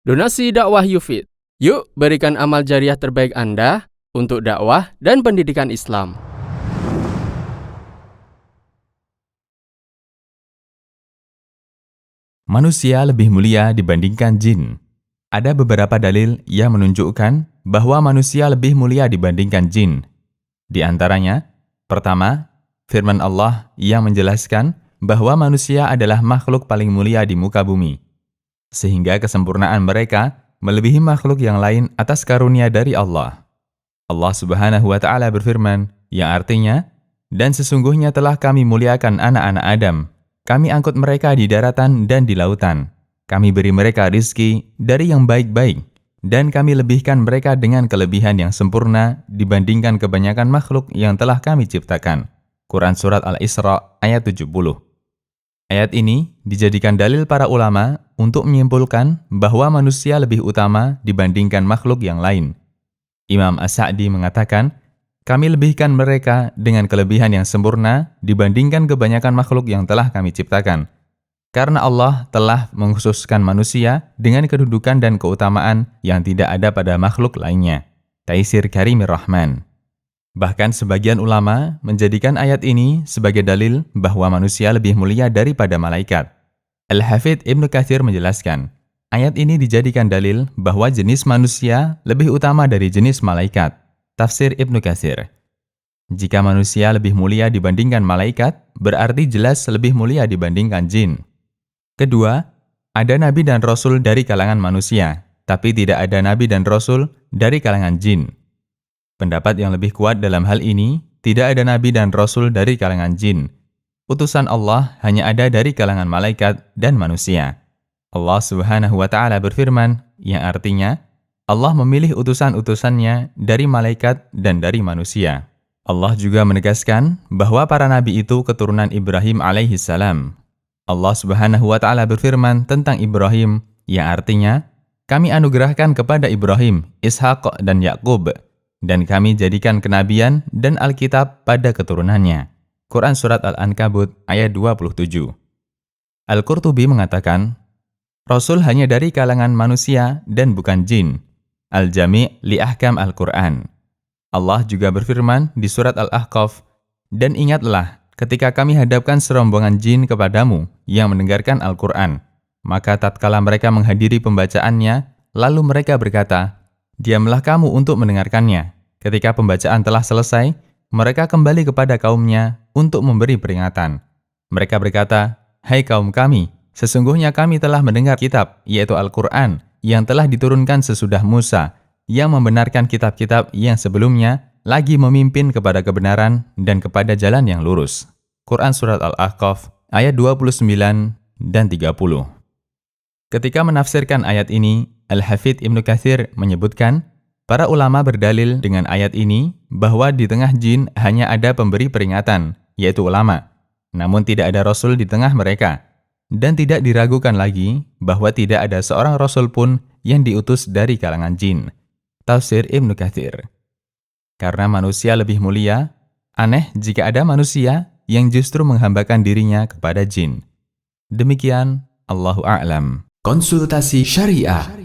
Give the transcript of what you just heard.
Donasi dakwah Yufid. Yuk berikan amal jariah terbaik Anda untuk dakwah dan pendidikan Islam. Manusia lebih mulia dibandingkan jin. Ada beberapa dalil yang menunjukkan bahwa manusia lebih mulia dibandingkan jin. Di antaranya, pertama, firman Allah yang menjelaskan bahwa manusia adalah makhluk paling mulia di muka bumi, sehingga kesempurnaan mereka melebihi makhluk yang lain atas karunia dari Allah. Allah Subhanahu wa Ta'ala berfirman, yang artinya, "Dan sesungguhnya telah kami muliakan anak-anak Adam. Kami angkut mereka di daratan dan di lautan. Kami beri mereka rizki dari yang baik-baik, dan kami lebihkan mereka dengan kelebihan yang sempurna dibandingkan kebanyakan makhluk yang telah kami ciptakan." Quran Surat Al-Isra ayat 70. Ayat ini dijadikan dalil para ulama untuk menyimpulkan bahwa manusia lebih utama dibandingkan makhluk yang lain. Imam As-Sa'di mengatakan, "Kami lebihkan mereka dengan kelebihan yang sempurna dibandingkan kebanyakan makhluk yang telah kami ciptakan. Karena Allah telah mengkhususkan manusia dengan kedudukan dan keutamaan yang tidak ada pada makhluk lainnya." Taisir Karimir Rahman. Bahkan sebagian ulama menjadikan ayat ini sebagai dalil bahwa manusia lebih mulia daripada malaikat. Al-Hafidz Ibnu Katsir menjelaskan, ayat ini dijadikan dalil bahwa jenis manusia lebih utama dari jenis malaikat. Tafsir Ibnu Katsir. Jika manusia lebih mulia dibandingkan malaikat, berarti jelas lebih mulia dibandingkan jin. Kedua, ada nabi dan rasul dari kalangan manusia, tapi tidak ada nabi dan rasul dari kalangan jin. Pendapat yang lebih kuat dalam hal ini, tidak ada nabi dan rasul dari kalangan jin. Utusan Allah hanya ada dari kalangan malaikat dan manusia. Allah Subhanahu wa Ta'ala berfirman, yang artinya, Allah memilih utusan-utusannya dari malaikat dan dari manusia. Allah juga menegaskan bahwa para nabi itu keturunan Ibrahim alaihi salam. Allah Subhanahu wa Ta'ala berfirman tentang Ibrahim, yang artinya, kami anugerahkan kepada Ibrahim, Ishaq dan Yakub, dan kami jadikan kenabian dan Alkitab pada keturunannya. Quran Surat Al-Ankabut ayat 27. Al-Qurtubi mengatakan, Rasul hanya dari kalangan manusia dan bukan jin. Al-Jami' li Ahkam Al-Quran. Allah juga berfirman di Surat Al-Ahqaf, "Dan ingatlah ketika kami hadapkan serombongan jin kepadamu yang mendengarkan Al-Quran, maka tatkala mereka menghadiri pembacaannya, lalu mereka berkata, diamlah kamu untuk mendengarkannya. Ketika pembacaan telah selesai, mereka kembali kepada kaumnya untuk memberi peringatan. Mereka berkata, hai kaum kami, sesungguhnya kami telah mendengar kitab, yaitu Al-Quran, yang telah diturunkan sesudah Musa, yang membenarkan kitab-kitab yang sebelumnya, lagi memimpin kepada kebenaran dan kepada jalan yang lurus. Quran Surat Al-Ahqaf, ayat 29 dan 30. Ketika menafsirkan ayat ini, Al-Hafidz Ibnu Katsir menyebutkan, para ulama berdalil dengan ayat ini bahwa di tengah jin hanya ada pemberi peringatan, yaitu ulama, namun tidak ada rasul di tengah mereka, dan tidak diragukan lagi bahwa tidak ada seorang rasul pun yang diutus dari kalangan jin. Tafsir Ibnu Katsir. Karena manusia lebih mulia, aneh jika ada manusia yang justru menghambakan dirinya kepada jin. Demikian, Allahu a'lam. Konsultasi Syariah.